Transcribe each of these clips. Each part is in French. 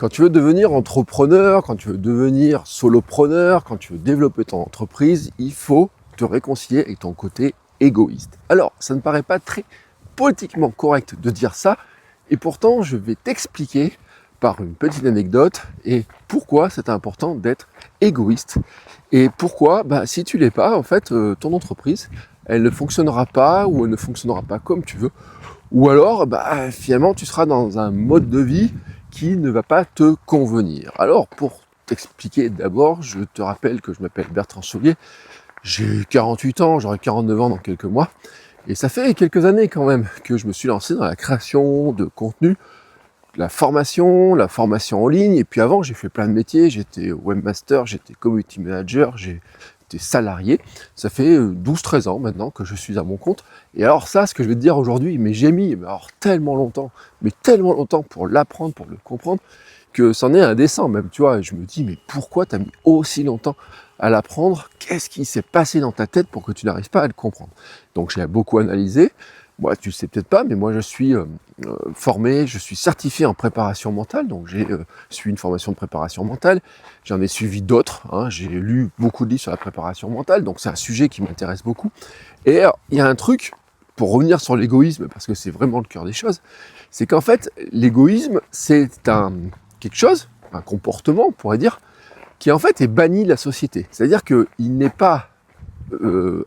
Quand tu veux devenir entrepreneur, quand tu veux devenir solopreneur, quand tu veux développer ton entreprise, il faut te réconcilier avec ton côté égoïste. Alors, ça ne paraît pas très politiquement correct de dire ça, et pourtant je vais t'expliquer par une petite anecdote et pourquoi c'est important d'être égoïste. Et pourquoi, si tu l'es pas, en fait, ton entreprise, elle ne fonctionnera pas ou elle ne fonctionnera pas comme tu veux. Ou alors, finalement, tu seras dans un mode de vie qui ne va pas te convenir. Alors, pour t'expliquer d'abord, je te rappelle que je m'appelle Bertrand Chaulier, j'ai 48 ans, j'aurai 49 ans dans quelques mois, et ça fait quelques années quand même que je me suis lancé dans la création de contenu, la formation en ligne, et puis avant j'ai fait plein de métiers, j'étais webmaster, j'étais community manager, j'étais salarié. Ça fait 12-13 ans maintenant que je suis à mon compte. Et alors ça, ce que je vais te dire aujourd'hui, mais j'ai mis tellement longtemps pour l'apprendre, pour le comprendre, que c'en est indécent même, tu vois. Je me dis, mais pourquoi tu as mis aussi longtemps à l'apprendre? Qu'est-ce qui s'est passé dans ta tête pour que tu n'arrives pas à le comprendre? Donc j'ai beaucoup analysé. Moi, tu le sais peut-être pas, mais moi je suis formé, je suis certifié en préparation mentale, donc j'ai suivi une formation de préparation mentale, j'en ai suivi d'autres, j'ai lu beaucoup de livres sur la préparation mentale, donc c'est un sujet qui m'intéresse beaucoup. Et il y a un truc, pour revenir sur l'égoïsme, parce que c'est vraiment le cœur des choses, c'est qu'en fait, l'égoïsme, c'est quelque chose, un comportement, on pourrait dire, qui en fait est banni de la société. C'est-à-dire qu'il n'est pas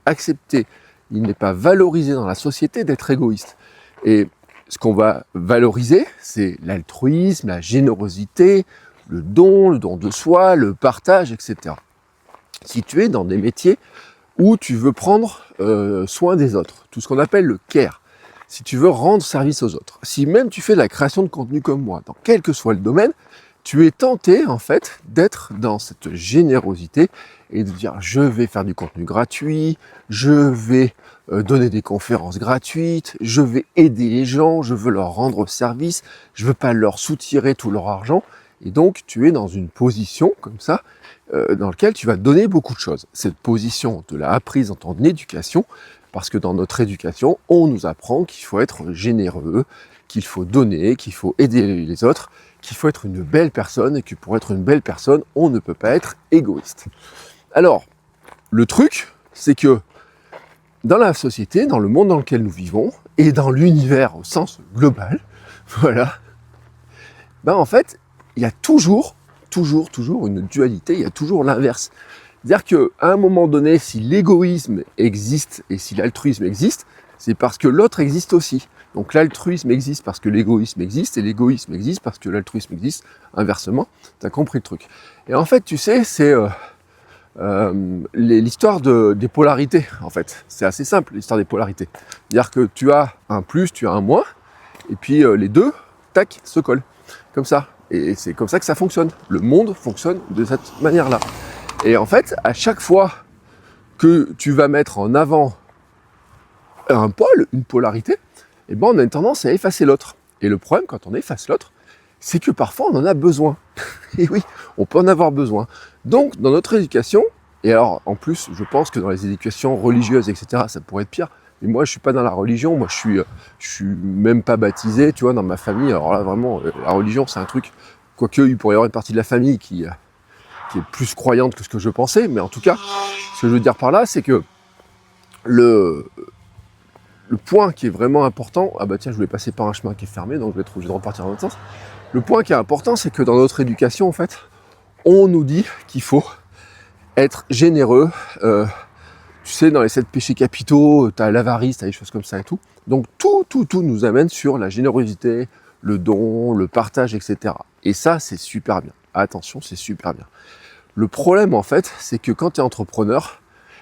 accepté, il n'est pas valorisé dans la société d'être égoïste. Et ce qu'on va valoriser, c'est l'altruisme, la générosité, le don de soi, le partage, etc. Si tu es dans des métiers où tu veux prendre soin des autres, tout ce qu'on appelle le care, si tu veux rendre service aux autres, si même tu fais de la création de contenu comme moi, dans quel que soit le domaine, tu es tenté en fait d'être dans cette générosité et de dire je vais faire du contenu gratuit, je vais donner des conférences gratuites, je vais aider les gens, je veux leur rendre service, je veux pas leur soutirer tout leur argent. Et donc tu es dans une position comme ça dans laquelle tu vas donner beaucoup de choses. Cette position, on te l'a apprise dans ton éducation, parce que dans notre éducation, on nous apprend qu'il faut être généreux, qu'il faut donner, qu'il faut aider les autres, qu'il faut être une belle personne, et que pour être une belle personne, on ne peut pas être égoïste. Alors, le truc, c'est que dans la société, dans le monde dans lequel nous vivons, et dans l'univers au sens global, voilà, en fait, il y a toujours une dualité, il y a toujours l'inverse. C'est-à-dire qu'à un moment donné, si l'égoïsme existe et si l'altruisme existe, c'est parce que l'autre existe aussi. Donc l'altruisme existe parce que l'égoïsme existe, et l'égoïsme existe parce que l'altruisme existe, inversement. Tu as compris le truc. Et en fait, tu sais, c'est l'histoire des polarités, en fait. C'est assez simple, l'histoire des polarités. C'est-à-dire que tu as un plus, tu as un moins, et puis les deux, tac, se collent. Comme ça. Et c'est comme ça que ça fonctionne. Le monde fonctionne de cette manière-là. Et en fait, à chaque fois que tu vas mettre en avant un pôle, une polarité, on a une tendance à effacer l'autre. Et le problème, quand on efface l'autre, c'est que parfois on en a besoin. Et oui, on peut en avoir besoin. Donc, dans notre éducation, et alors en plus, je pense que dans les éducations religieuses, etc., ça pourrait être pire. Mais moi, je suis pas dans la religion. Moi, je suis même pas baptisé, tu vois, dans ma famille. Alors là, vraiment, la religion, c'est un truc. Quoique, il pourrait y avoir une partie de la famille qui est plus croyante que ce que je pensais. Mais en tout cas, ce que je veux dire par là, c'est que le point qui est vraiment important, je voulais passer par un chemin qui est fermé, donc je vais être obligé de repartir dans l'autre sens. Le point qui est important, c'est que dans notre éducation, en fait, on nous dit qu'il faut être généreux. Tu sais, dans les 7 péchés capitaux, tu as l'avarice, tu as des choses comme ça et tout. Donc tout nous amène sur la générosité, le don, le partage, etc. Et ça, c'est super bien. Attention, c'est super bien. Le problème, en fait, c'est que quand tu es entrepreneur,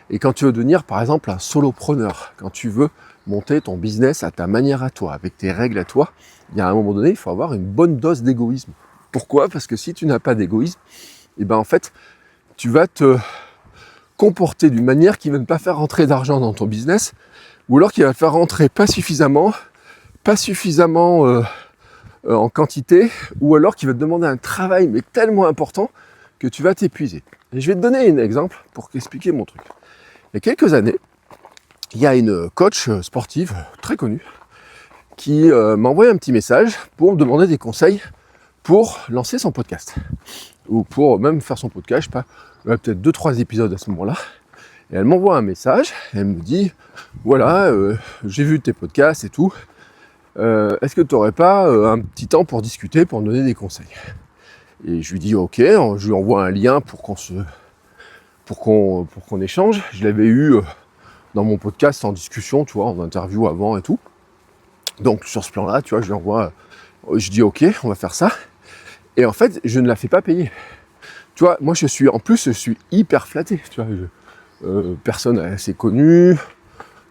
et quand tu veux devenir, par exemple, un solopreneur, quand tu veux monter ton business à ta manière à toi, avec tes règles à toi, il y a un moment donné, il faut avoir une bonne dose d'égoïsme. Pourquoi ? Parce que si tu n'as pas d'égoïsme, en fait, tu vas te comporter d'une manière qui ne va ne pas faire rentrer d'argent dans ton business, ou alors qui va te faire rentrer pas suffisamment en quantité, ou alors qui va te demander un travail mais tellement important que tu vas t'épuiser. Et je vais te donner un exemple pour t'expliquer mon truc. Il y a quelques années, il y a une coach sportive très connue qui m'a envoyé un petit message pour me demander des conseils pour lancer son podcast. Ou pour même faire son podcast, je sais pas, peut-être 2-3 épisodes à ce moment-là. Et elle m'envoie un message, elle me dit, voilà, j'ai vu tes podcasts et tout, est-ce que tu n'aurais pas un petit temps pour discuter, pour me donner des conseils? Et je lui dis ok, je lui envoie un lien pour qu'on échange. Je l'avais eu dans mon podcast en discussion, tu vois, en interview avant et tout. Donc sur ce plan-là, tu vois, je lui envoie, je dis ok, on va faire ça. Et en fait, je ne la fais pas payer. Tu vois, moi je suis hyper flatté, tu vois, personne assez connue.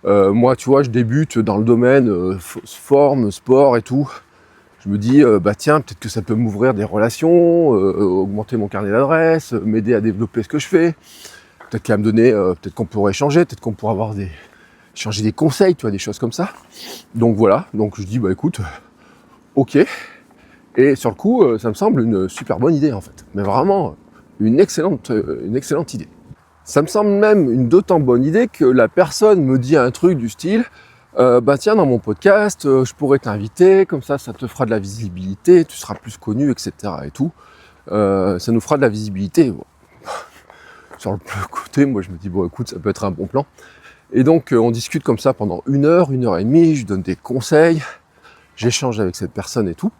Moi, tu vois, je débute dans le domaine forme, sport et tout. Je me dis, tiens, peut-être que ça peut m'ouvrir des relations, augmenter mon carnet d'adresses, m'aider à développer ce que je fais. Peut-être qu'elle va me donner, peut-être qu'on pourrait échanger, peut-être qu'on pourrait échanger des conseils, tu vois, des choses comme ça. Donc voilà, donc je dis, écoute, ok. Et sur le coup, ça me semble une super bonne idée en fait. Mais vraiment, une excellente idée. Ça me semble même une d'autant bonne idée que la personne me dit un truc du style, tiens, dans mon podcast, je pourrais t'inviter, comme ça te fera de la visibilité, tu seras plus connu, etc. et tout. Ça nous fera de la visibilité. Bon. Sur le côté, moi je me dis, bon écoute, ça peut être un bon plan. Et donc on discute comme ça pendant 1 heure et demie, je donne des conseils, j'échange avec cette personne et tout.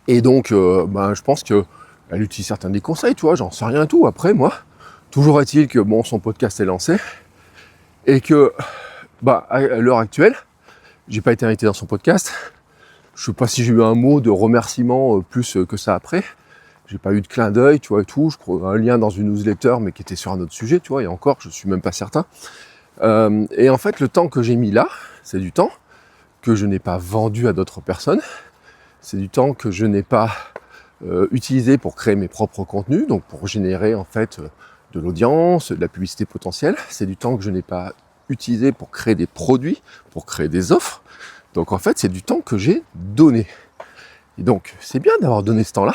Et donc je pense qu'elle utilise certains des conseils, tu vois, j'en sais rien tout. Après moi, toujours est-il que bon, son podcast est lancé et que à l'heure actuelle, j'ai pas été invité dans son podcast. Je sais pas si j'ai eu un mot de remerciement plus que ça après. J'ai pas eu de clin d'œil, tu vois, et tout. Je crois un lien dans une newsletter, mais qui était sur un autre sujet, tu vois, et encore, je suis même pas certain. Et en fait, le temps que j'ai mis là, c'est du temps que je n'ai pas vendu à d'autres personnes. C'est du temps que je n'ai pas utilisé pour créer mes propres contenus, donc pour générer en fait de l'audience, de la publicité potentielle. C'est du temps que je n'ai pas utilisé pour créer des produits, pour créer des offres. Donc en fait, c'est du temps que j'ai donné. Et donc, c'est bien d'avoir donné ce temps-là,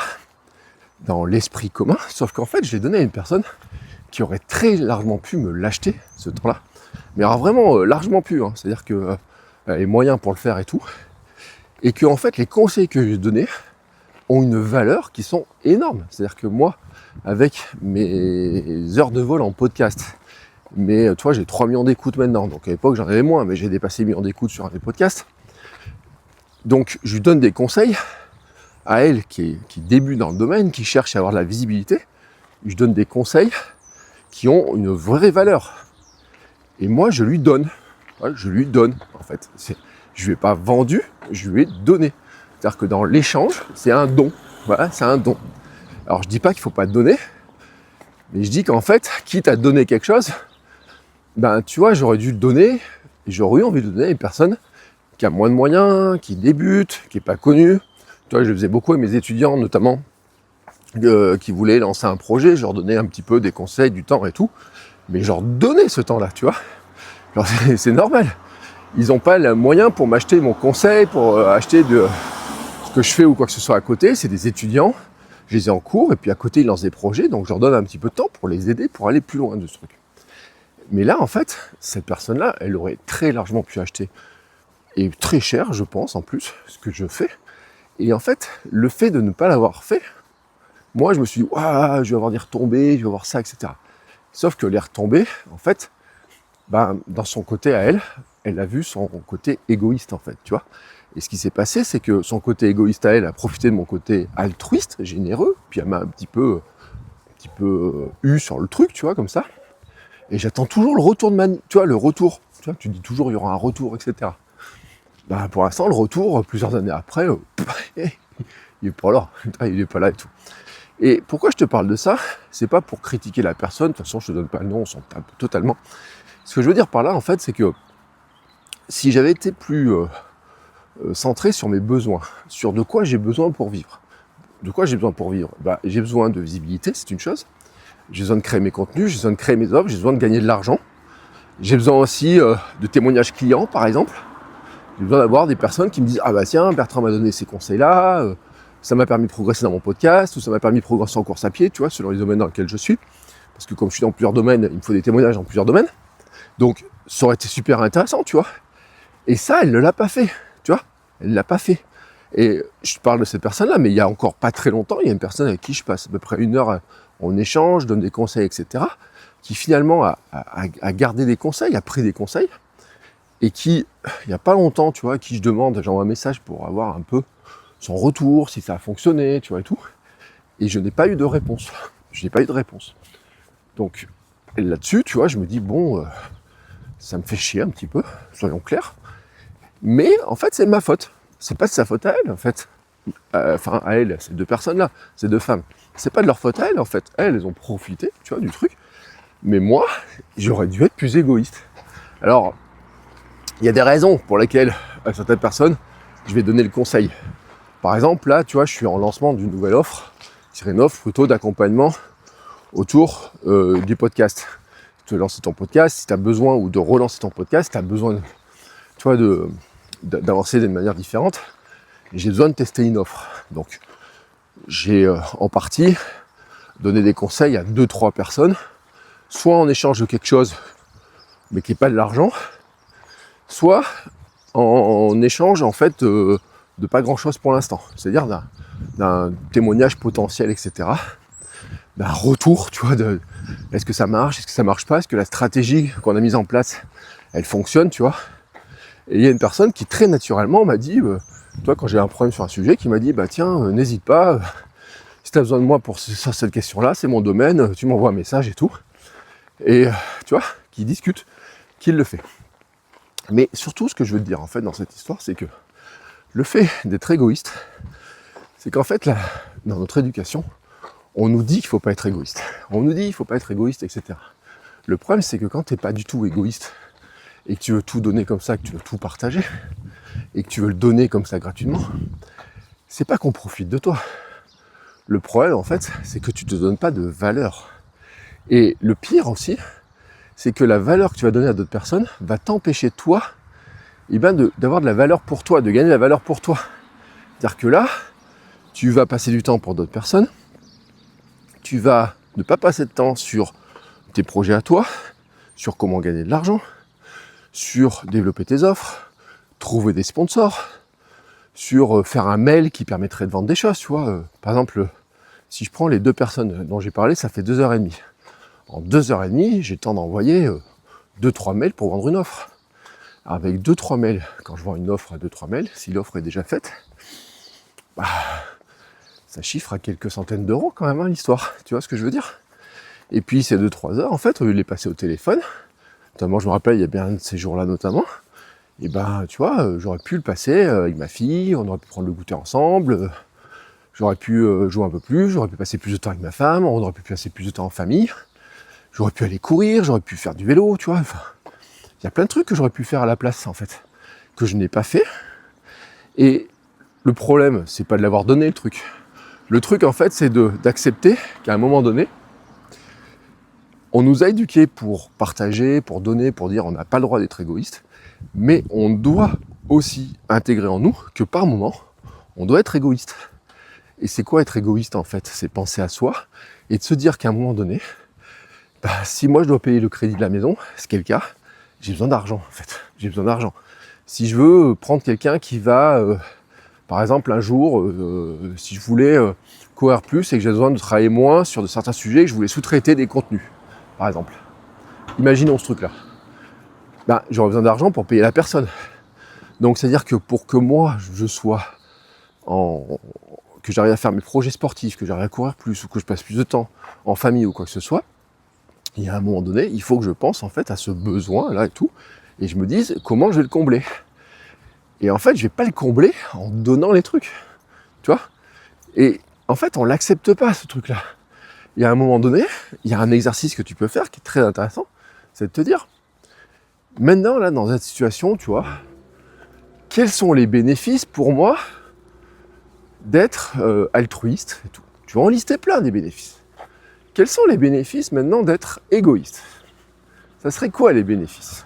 dans l'esprit commun, sauf qu'en fait, je l'ai donné à une personne qui aurait très largement pu me l'acheter, ce temps-là. Mais alors vraiment largement pu, hein. C'est-à-dire qu'elle a les moyens pour le faire et tout. Et que en fait, les conseils que j'ai donnés ont une valeur qui sont énormes. C'est-à-dire que moi, avec mes heures de vol en podcast, mais tu vois, j'ai 3 millions d'écoutes maintenant, donc à l'époque j'en avais moins, mais j'ai dépassé 1 million d'écoutes sur un des podcasts. Donc je lui donne des conseils à elle qui débute dans le domaine, qui cherche à avoir de la visibilité. Je donne des conseils qui ont une vraie valeur. Et moi je lui donne. Ouais, je lui donne en fait. Je lui ai pas vendu, je lui ai donné. C'est-à-dire que dans l'échange, c'est un don. Voilà, c'est un don. Alors je dis pas qu'il faut pas donner, mais je dis qu'en fait, quitte à donner quelque chose, tu vois, j'aurais dû le donner, et j'aurais eu envie de le donner à une personne qui a moins de moyens, qui débute, qui n'est pas connue. Tu vois, je le faisais beaucoup avec mes étudiants, notamment, qui voulaient lancer un projet, je leur donnais un petit peu des conseils, du temps et tout, mais je leur donnais ce temps-là, tu vois. Alors, c'est normal. Ils n'ont pas le moyen pour m'acheter mon conseil, pour acheter ce que je fais ou quoi que ce soit à côté. C'est des étudiants, je les ai en cours, et puis à côté, ils lancent des projets, donc je leur donne un petit peu de temps pour les aider, pour aller plus loin de ce truc. Mais là, en fait, cette personne-là, elle aurait très largement pu acheter, et très cher, je pense, en plus, ce que je fais. Et en fait, le fait de ne pas l'avoir fait, moi, je me suis dit, je vais avoir des retombées, je vais avoir ça, etc. Sauf que les retombées, en fait, dans son côté à elle a vu son côté égoïste, en fait, tu vois. Et ce qui s'est passé, c'est que son côté égoïste à elle a profité de mon côté altruiste, généreux, puis elle m'a un petit peu eu sur le truc, tu vois, comme ça. Et j'attends toujours le retour tu vois, le retour. Tu vois, tu dis toujours, il y aura un retour, etc. Pour l'instant, le retour, plusieurs années après, il est pas là. Il est pas là et tout. Et pourquoi je te parle de ça? C'est pas pour critiquer la personne. De toute façon, je te donne pas le nom, on s'en tape totalement. Ce que je veux dire par là, en fait, c'est que si j'avais été plus centré sur mes besoins, sur de quoi j'ai besoin pour vivre. De quoi j'ai besoin pour vivre? J'ai besoin de visibilité, c'est une chose. J'ai besoin de créer mes contenus, j'ai besoin de créer mes offres, j'ai besoin de gagner de l'argent. J'ai besoin aussi de témoignages clients, par exemple. J'ai besoin d'avoir des personnes qui me disent « Ah tiens, Bertrand m'a donné ces conseils-là, ça m'a permis de progresser dans mon podcast, ou ça m'a permis de progresser en course à pied, tu vois, selon les domaines dans lesquels je suis. » Parce que comme je suis dans plusieurs domaines, il me faut des témoignages dans plusieurs domaines. Donc, ça aurait été super intéressant, tu vois. Et ça, elle ne l'a pas fait, tu vois. Elle ne l'a pas fait. Et je parle de cette personne-là, mais il y a encore pas très longtemps, il y a une personne avec qui je passe à peu près 1 heure, on échange, donne des conseils, etc., qui finalement a gardé des conseils, a pris des conseils, et qui, il n'y a pas longtemps, tu vois, à qui je demande, j'envoie un message pour avoir un peu son retour, si ça a fonctionné, tu vois, et tout. Et je n'ai pas eu de réponse. Je n'ai pas eu de réponse. Donc, là-dessus, tu vois, je me dis, bon, ça me fait chier un petit peu, soyons clairs. Mais, en fait, c'est ma faute. C'est pas de sa faute à elle, en fait. Enfin, à elle, ces 2 personnes-là, ces 2 femmes. C'est pas de leur faute à elles, en fait. Elles ont profité, tu vois, du truc. Mais moi, j'aurais dû être plus égoïste. Alors, il y a des raisons pour lesquelles, à certaines personnes, je vais donner le conseil. Par exemple, là, tu vois, je suis en lancement d'une nouvelle offre, c'est une offre plutôt d'accompagnement autour du podcast. Tu veux lancer ton podcast, si tu as besoin, ou de relancer ton podcast, tu as besoin, tu vois, d'avancer d'une manière différente, j'ai besoin de tester une offre. Donc, j'ai en partie donné des conseils à 2-3 personnes, soit en échange de quelque chose, mais qui n'est pas de l'argent, soit en échange, en fait, de pas grand-chose pour l'instant. C'est-à-dire d'un témoignage potentiel, etc., d'un retour, tu vois, de est-ce que ça marche, est-ce que ça marche pas, est-ce que la stratégie qu'on a mise en place, elle fonctionne, tu vois. Et il y a une personne qui très naturellement m'a dit, toi, quand j'ai un problème sur un sujet, qui m'a dit, bah tiens, n'hésite pas, si tu as besoin de moi pour cette question-là, c'est mon domaine, tu m'envoies un message et tout. Et tu vois, qui discute, qui le fait. Mais surtout, ce que je veux te dire, en fait, dans cette histoire, c'est que le fait d'être égoïste, c'est qu'en fait, là, dans notre éducation, on nous dit qu'il ne faut pas être égoïste. On nous dit qu'il ne faut pas être égoïste, etc. Le problème, c'est que quand tu n'es pas du tout égoïste, et que tu veux tout donner comme ça, que tu veux tout partager, et que tu veux le donner comme ça gratuitement, c'est pas qu'on profite de toi. Le problème, en fait, c'est que tu ne te donnes pas de valeur. Et le pire aussi, c'est que la valeur que tu vas donner à d'autres personnes va t'empêcher, toi, d'avoir de la valeur pour toi, de gagner de la valeur pour toi. C'est-à-dire que là, tu vas passer du temps pour d'autres personnes, tu vas ne pas passer de temps sur tes projets à toi, sur comment gagner de l'argent, sur développer tes offres, trouver des sponsors, sur faire un mail qui permettrait de vendre des choses, tu vois. Par exemple, si je prends les 2 personnes dont j'ai parlé, ça fait 2h30. En 2h30, j'ai le temps d'envoyer 2-3 mails pour vendre une offre. Avec 2-3 mails, quand je vends une offre à 2-3 mails, si l'offre est déjà faite, bah, ça chiffre à quelques centaines d'euros quand même, hein, l'histoire. Tu vois ce que je veux dire? Et puis ces 2-3 heures, en fait, au lieu de les passer au téléphone, notamment je me rappelle, il y a bien un de ces jours-là notamment, et ben tu vois, j'aurais pu le passer avec ma fille, on aurait pu prendre le goûter ensemble, j'aurais pu jouer un peu plus, j'aurais pu passer plus de temps avec ma femme, on aurait pu passer plus de temps en famille, j'aurais pu aller courir, j'aurais pu faire du vélo, tu vois, enfin, il y a plein de trucs que j'aurais pu faire à la place, en fait, que je n'ai pas fait. Et le problème, c'est pas de l'avoir donné, le truc. Le truc, en fait, c'est d'accepter qu'à un moment donné, on nous a éduqués pour partager, pour donner, pour dire on n'a pas le droit d'être égoïste, mais on doit aussi intégrer en nous que par moment, on doit être égoïste. Et c'est quoi être égoïste, en fait? C'est penser à soi et de se dire qu'à un moment donné, bah, si moi je dois payer le crédit de la maison, ce qui est le cas, j'ai besoin d'argent, en fait. J'ai besoin d'argent. Si je veux prendre quelqu'un qui va, par exemple, un jour, si je voulais courir plus et que j'ai besoin de travailler moins sur de certains sujets, que je voulais sous-traiter des contenus, par exemple. Imaginons ce truc-là. Ben, j'aurais besoin d'argent pour payer la personne. Donc, c'est-à-dire que pour que moi, je sois que j'arrive à faire mes projets sportifs, que j'arrive à courir plus, ou que je passe plus de temps en famille ou quoi que ce soit, il y a un moment donné, il faut que je pense en fait à ce besoin-là et tout, et je me dise comment je vais le combler. Et en fait, je vais pas le combler en donnant les trucs, tu vois. Et en fait, on l'accepte pas, ce truc-là. Il y a un moment donné, il y a un exercice que tu peux faire qui est très intéressant, c'est de te dire, maintenant, là, dans cette situation, tu vois, quels sont les bénéfices pour moi d'être altruiste et tout. Tu vas en lister plein des bénéfices. Quels sont les bénéfices maintenant d'être égoïste? Ça serait quoi les bénéfices?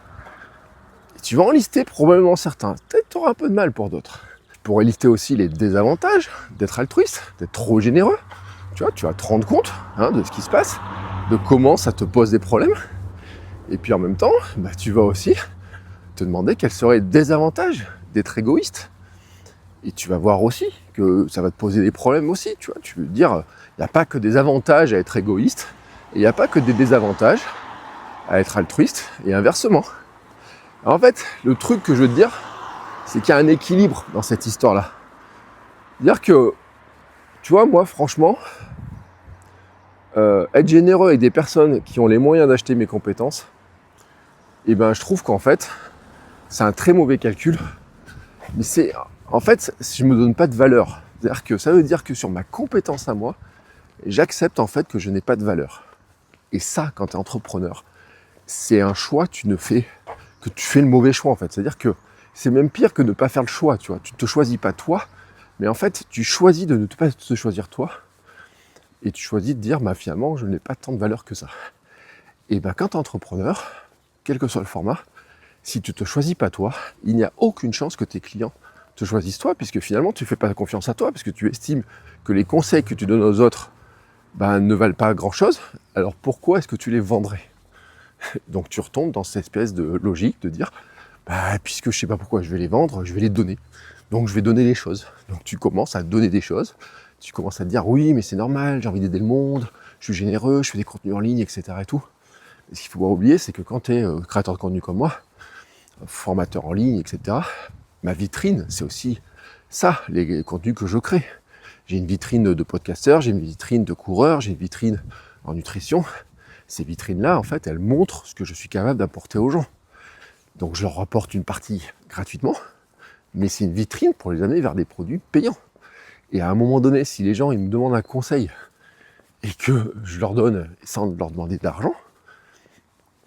Et tu vas en lister probablement certains. Peut-être tu auras un peu de mal pour d'autres. Tu pourrais lister aussi les désavantages d'être altruiste, d'être trop généreux. Tu vois, tu vas te rendre compte de ce qui se passe, de comment ça te pose des problèmes. Et puis en même temps, tu vas aussi te demander quels seraient les désavantages d'être égoïste. Et tu vas voir aussi que ça va te poser des problèmes aussi, tu vois. Tu veux dire, il n'y a pas que des avantages à être égoïste, et il n'y a pas que des désavantages à être altruiste, et inversement. Alors en fait, le truc que je veux te dire, c'est qu'il y a un équilibre dans cette histoire-là. C'est-à-dire que, tu vois, moi, franchement, être généreux avec des personnes qui ont les moyens d'acheter mes compétences, et ben, je trouve qu'en fait, c'est un très mauvais calcul. Mais c'est, en fait, je me donne pas de valeur. C'est-à-dire que ça veut dire que sur ma compétence à moi, j'accepte en fait que je n'ai pas de valeur. Et ça, quand tu es entrepreneur, c'est un choix que tu fais le mauvais choix en fait. C'est-à-dire que c'est même pire que de ne pas faire le choix, tu vois. Tu ne te choisis pas toi, mais en fait, tu choisis de ne pas te choisir toi. Et tu choisis de dire, bah finalement, je n'ai pas tant de valeur que ça. Et ben quand tu es entrepreneur, quel que soit le format, si tu ne te choisis pas toi, il n'y a aucune chance que tes clients te choisissent toi, puisque finalement, tu ne fais pas confiance à toi, parce que tu estimes que les conseils que tu donnes aux autres ne valent pas grand-chose. Alors pourquoi est-ce que tu les vendrais ? Donc tu retombes dans cette espèce de logique de dire, puisque je ne sais pas pourquoi je vais les vendre, je vais les donner. Donc je vais donner les choses. Donc tu commences à donner des choses. Tu commences à te dire, oui, mais c'est normal, j'ai envie d'aider le monde, je suis généreux, je fais des contenus en ligne, etc. Et tout. Et ce qu'il faut pas oublier, c'est que quand tu es créateur de contenu comme moi, formateur en ligne, etc., ma vitrine, c'est aussi ça, les contenus que je crée. J'ai une vitrine de podcasteur, j'ai une vitrine de coureur, j'ai une vitrine en nutrition. Ces vitrines-là, en fait, elles montrent ce que je suis capable d'apporter aux gens. Donc je leur apporte une partie gratuitement, mais c'est une vitrine pour les amener vers des produits payants. Et à un moment donné, si les gens ils me demandent un conseil et que je leur donne sans leur demander d'argent,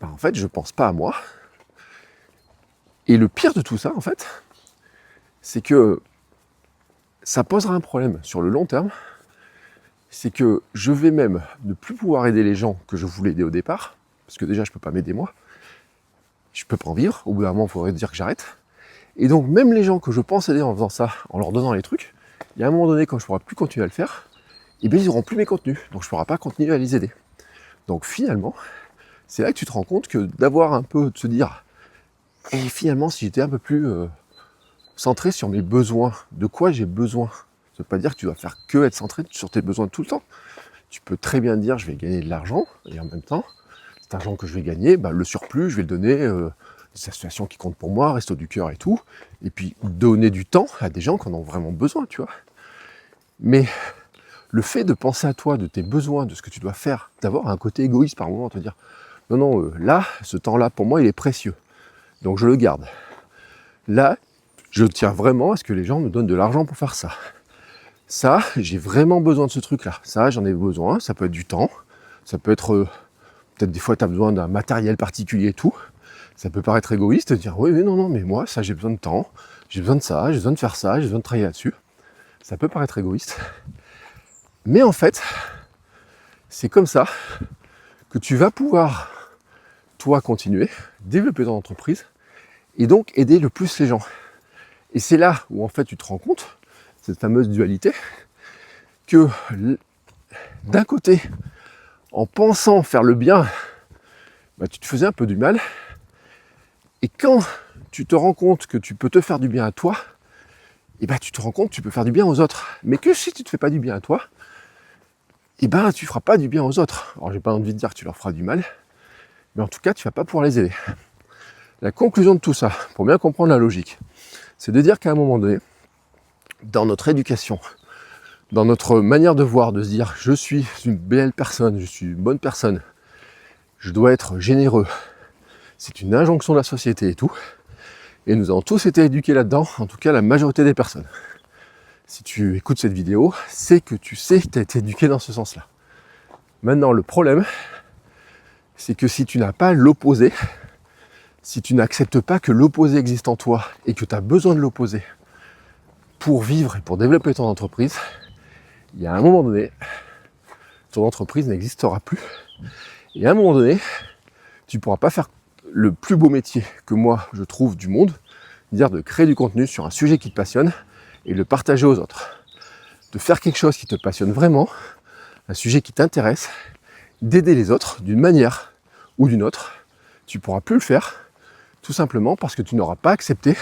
en fait, je ne pense pas à moi. Et le pire de tout ça, en fait, c'est que ça posera un problème sur le long terme. C'est que je vais même ne plus pouvoir aider les gens que je voulais aider au départ, parce que déjà, je ne peux pas m'aider moi. Je ne peux pas en vivre. Au bout d'un moment, il faudrait dire que j'arrête. Et donc, même les gens que je pense aider en faisant ça, en leur donnant les trucs, il y a un moment donné, quand je ne pourrai plus continuer à le faire, eh bien, ils n'auront plus mes contenus. Donc, je ne pourrai pas continuer à les aider. Donc, finalement, c'est là que tu te rends compte que d'avoir un peu, de se dire, et finalement, si j'étais un peu plus centré sur mes besoins, de quoi j'ai besoin, ça ne veut pas dire que tu dois faire que être centré sur tes besoins tout le temps. Tu peux très bien dire, je vais gagner de l'argent, et en même temps, cet argent que je vais gagner, le surplus, je vais le donner des associations qui comptent pour moi, Resto du Cœur et tout, et puis donner du temps à des gens qui en ont vraiment besoin, tu vois. Mais le fait de penser à toi, de tes besoins, de ce que tu dois faire, d'avoir un côté égoïste par moment, te dire, non, là, ce temps-là, pour moi, il est précieux, donc je le garde. Là, je tiens vraiment à ce que les gens me donnent de l'argent pour faire ça. Ça, j'ai vraiment besoin de ce truc-là. Ça, j'en ai besoin, ça peut être du temps, ça peut être... peut-être des fois, tu as besoin d'un matériel particulier et tout. Ça peut paraître égoïste de dire, oui, non, mais moi, ça, j'ai besoin de temps, j'ai besoin de ça, j'ai besoin de faire ça, j'ai besoin de travailler là-dessus. Ça peut paraître égoïste. Mais en fait, c'est comme ça que tu vas pouvoir, toi, continuer, développer ton entreprise et donc aider le plus les gens. Et c'est là où, en fait, tu te rends compte, cette fameuse dualité, que d'un côté, en pensant faire le bien, tu te faisais un peu du mal. Et quand tu te rends compte que tu peux te faire du bien à toi, tu te rends compte que tu peux faire du bien aux autres. Mais que si tu ne te fais pas du bien à toi, tu ne feras pas du bien aux autres. Alors j'ai pas envie de dire que tu leur feras du mal, mais en tout cas, tu ne vas pas pouvoir les aider. La conclusion de tout ça, pour bien comprendre la logique, c'est de dire qu'à un moment donné, dans notre éducation, dans notre manière de voir, de se dire je suis une belle personne, je suis une bonne personne, je dois être généreux, c'est une injonction de la société et tout, et nous avons tous été éduqués là-dedans, en tout cas la majorité des personnes. Si tu écoutes cette vidéo, c'est que tu sais que tu as été éduqué dans ce sens-là. Maintenant, le problème, c'est que si tu n'as pas l'opposé, si tu n'acceptes pas que l'opposé existe en toi et que tu as besoin de l'opposé pour vivre et pour développer ton entreprise, il y a un moment donné, ton entreprise n'existera plus. Et à un moment donné, tu ne pourras pas faire le plus beau métier que moi je trouve du monde, c'est-à-dire de créer du contenu sur un sujet qui te passionne et le partager aux autres. De faire quelque chose qui te passionne vraiment, un sujet qui t'intéresse, d'aider les autres d'une manière ou d'une autre, tu ne pourras plus le faire, tout simplement parce que tu n'auras pas accepté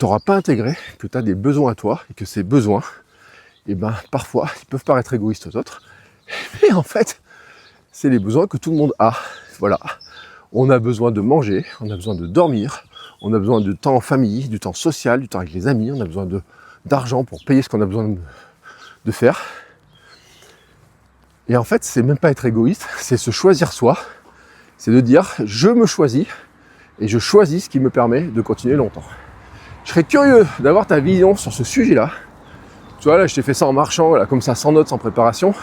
tu n'auras pas intégré que tu as des besoins à toi et que ces besoins, et ben parfois, ils peuvent paraître égoïstes aux autres, mais en fait, c'est les besoins que tout le monde a. Voilà. On a besoin de manger, on a besoin de dormir, on a besoin de temps en famille, du temps social, du temps avec les amis, on a besoin d'argent pour payer ce qu'on a besoin de faire. Et en fait, c'est même pas être égoïste, c'est se choisir soi, c'est de dire je me choisis et je choisis ce qui me permet de continuer longtemps. Je serais curieux d'avoir ta vision sur ce sujet-là. Tu vois, là, je t'ai fait ça en marchant, là, comme ça, sans notes, sans préparation.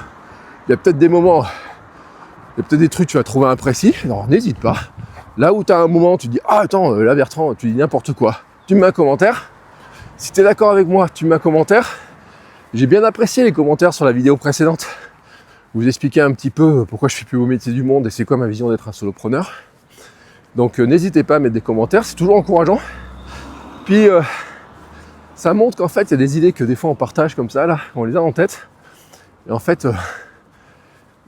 Il y a peut-être des moments, il y a peut-être des trucs que tu vas trouver imprécis. Alors, n'hésite pas. Là où tu as un moment, tu dis ah attends, là Bertrand, tu dis n'importe quoi. Tu me mets un commentaire. Si tu es d'accord avec moi, tu me mets un commentaire. J'ai bien apprécié les commentaires sur la vidéo précédente. Vous expliquez un petit peu pourquoi je fais plus beau métier du monde et c'est quoi ma vision d'être un solopreneur. Donc n'hésitez pas à mettre des commentaires, c'est toujours encourageant. Puis ça montre qu'en fait il y a des idées que des fois on partage comme ça, là, on les a en tête. Et en fait,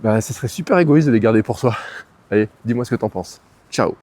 ce serait super égoïste de les garder pour soi. Allez, dis-moi ce que t'en penses. Ciao.